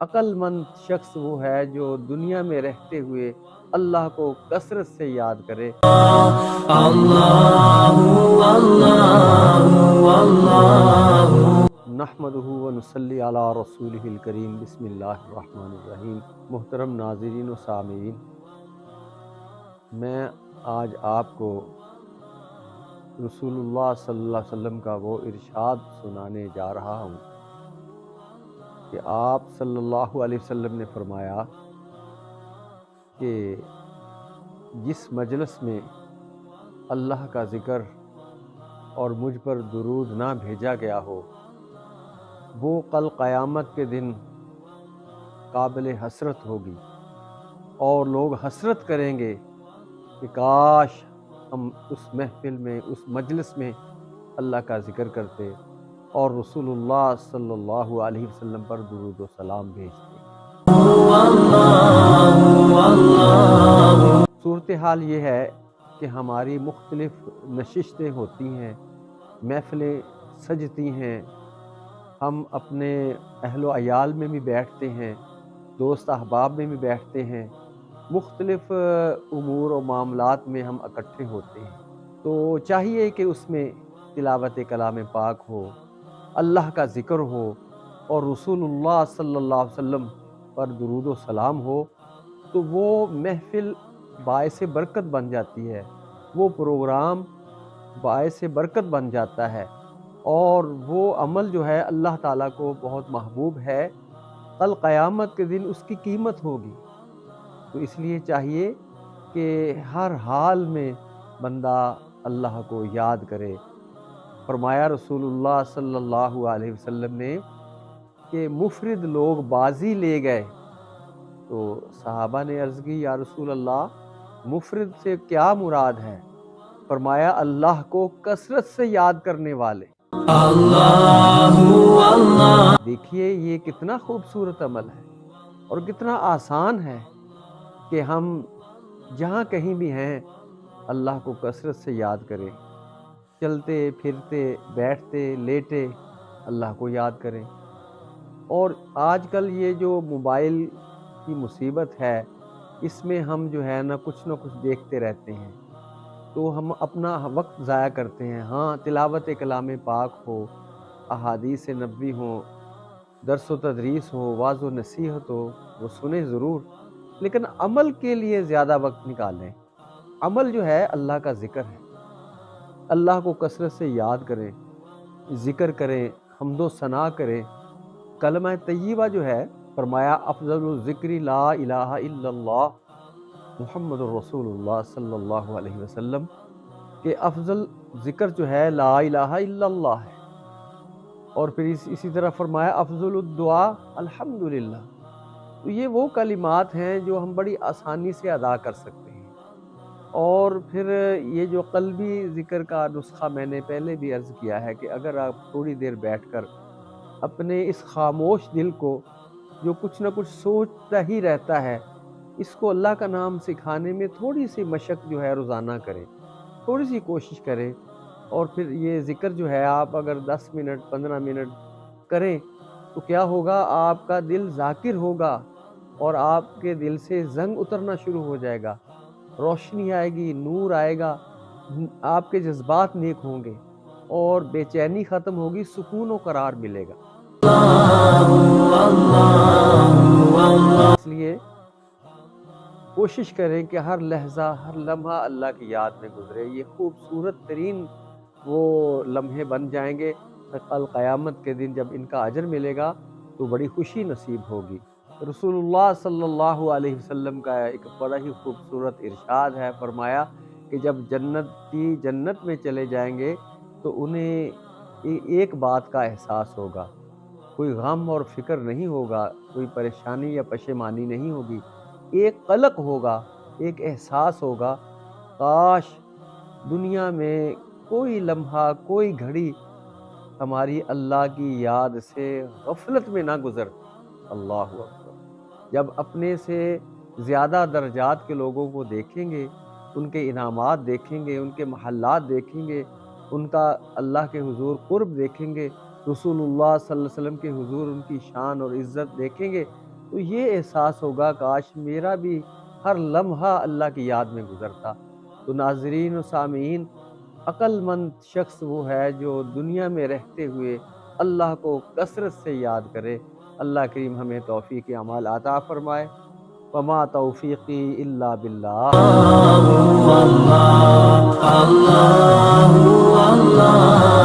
عقل مند شخص وہ ہے جو دنیا میں رہتے ہوئے اللہ کو کثرت سے یاد کرے۔ اللہ اللہ اللہ نحمدہ و نصلی علی رسولہ الکریم، بسم اللہ الرحمن الرحیم۔ محترم ناظرین و سامعین، میں آج آپ کو رسول اللہ صلی اللہ علیہ وسلم کا وہ ارشاد سنانے جا رہا ہوں کہ آپ صلی اللہ علیہ وسلم نے فرمایا کہ جس مجلس میں اللہ کا ذکر اور مجھ پر درود نہ بھیجا گیا ہو، وہ کل قیامت کے دن قابل حسرت ہوگی، اور لوگ حسرت کریں گے کہ کاش ہم اس محفل میں، اس مجلس میں اللہ کا ذکر کرتے اور رسول اللہ صلی اللہ علیہ وسلم پر درود و سلام بھیجتے۔ صورتحال یہ ہے کہ ہماری مختلف نشستیں ہوتی ہیں، محفلیں سجتی ہیں، ہم اپنے اہل و عیال میں بھی بیٹھتے ہیں، دوست احباب میں بھی بیٹھتے ہیں، مختلف امور و معاملات میں ہم اکٹھے ہوتے ہیں۔ تو چاہیے کہ اس میں تلاوت کلام پاک ہو، اللہ کا ذکر ہو، اور رسول اللہ صلی اللہ علیہ وسلم پر درود و سلام ہو، تو وہ محفل باعث برکت بن جاتی ہے، وہ پروگرام باعث برکت بن جاتا ہے، اور وہ عمل جو ہے اللہ تعالیٰ کو بہت محبوب ہے۔ کل قیامت کے دن اس کی قیمت ہوگی۔ تو اس لیے چاہیے کہ ہر حال میں بندہ اللہ کو یاد کرے۔ فرمایا رسول اللہ صلی اللہ علیہ وسلم نے کہ مفرد لوگ بازی لے گئے، تو صحابہ نے عرض کی یا رسول اللہ، مفرد سے کیا مراد ہے؟ فرمایا اللہ کو کثرت سے یاد کرنے والے۔ دیکھیے یہ کتنا خوبصورت عمل ہے اور کتنا آسان ہے کہ ہم جہاں کہیں بھی ہیں اللہ کو کثرت سے یاد کریں، چلتے پھرتے بیٹھتے لیٹے اللہ کو یاد کریں۔ اور آج کل یہ جو موبائل کی مصیبت ہے، اس میں ہم جو ہے نا کچھ دیکھتے رہتے ہیں، تو ہم اپنا وقت ضائع کرتے ہیں۔ ہاں، تلاوت کلام پاک ہو، احادیث نبوی ہوں، درس و تدریس ہو، واعظ و نصیحت ہو، وہ سنیں ضرور، لیکن عمل کے لیے زیادہ وقت نکالیں۔ عمل جو ہے اللہ کا ذکر ہے، اللہ کو کثرت سے یاد کریں، ذکر کریں، حمد و ثنا کریں۔ کلمہ طیبہ جو ہے، فرمایا افضل الذکر لا الہ الا اللہ محمد الرسول اللہ صلی اللہ علیہ وسلم، کہ افضل ذکر جو ہے لا الہ الا اللہ ہے، اور پھر اسی طرح فرمایا افضل الدعا الحمدللہ۔ تو یہ وہ کلمات ہیں جو ہم بڑی آسانی سے ادا کر سکتے ہیں۔ اور پھر یہ جو قلبی ذکر کا نسخہ میں نے پہلے بھی عرض کیا ہے کہ اگر آپ تھوڑی دیر بیٹھ کر اپنے اس خاموش دل کو جو کچھ نہ کچھ سوچتا ہی رہتا ہے، اس کو اللہ کا نام سکھانے میں تھوڑی سی مشق جو ہے روزانہ کریں، تھوڑی سی کوشش کریں، اور پھر یہ ذکر جو ہے آپ اگر 10 منٹ 15 منٹ کریں تو کیا ہوگا، آپ کا دل ذاکر ہوگا اور آپ کے دل سے زنگ اترنا شروع ہو جائے گا، روشنی آئے گی، نور آئے گا، آپ کے جذبات نیک ہوں گے، اور بے چینی ختم ہوگی، سکون و قرار ملے گا۔ اس لیے کوشش کریں کہ ہر لحظہ ہر لمحہ اللہ کی یاد میں گزرے۔ یہ خوبصورت ترین وہ لمحے بن جائیں گے، کل قیامت کے دن جب ان کا اجر ملے گا تو بڑی خوشی نصیب ہوگی۔ رسول اللہ صلی اللہ علیہ وسلم کا ایک بڑا ہی خوبصورت ارشاد ہے، فرمایا کہ جب جنت میں چلے جائیں گے تو انہیں ایک بات کا احساس ہوگا، کوئی غم اور فکر نہیں ہوگا، کوئی پریشانی یا پشیمانی نہیں ہوگی، ایک قلق ہوگا، ایک احساس ہوگا، کاش دنیا میں کوئی لمحہ کوئی گھڑی ہماری اللہ کی یاد سے غفلت میں نہ گزرتی۔ اللہ اکبر۔ جب اپنے سے زیادہ درجات کے لوگوں کو دیکھیں گے، ان کے انعامات دیکھیں گے، ان کے محلات دیکھیں گے، ان کا اللہ کے حضور قرب دیکھیں گے، رسول اللہ صلی اللہ علیہ وسلم کے حضور ان کی شان اور عزت دیکھیں گے، تو یہ احساس ہوگا کاش میرا بھی ہر لمحہ اللہ کی یاد میں گزرتا۔ تو ناظرین و سامعین، عقل مند شخص وہ ہے جو دنیا میں رہتے ہوئے اللہ کو کثرت سے یاد کرے۔ اللہ کریم ہمیں توفیق اعمال عطا فرمائے۔ وما توفیقی الا باللہ۔ اللہ اللہ اللہ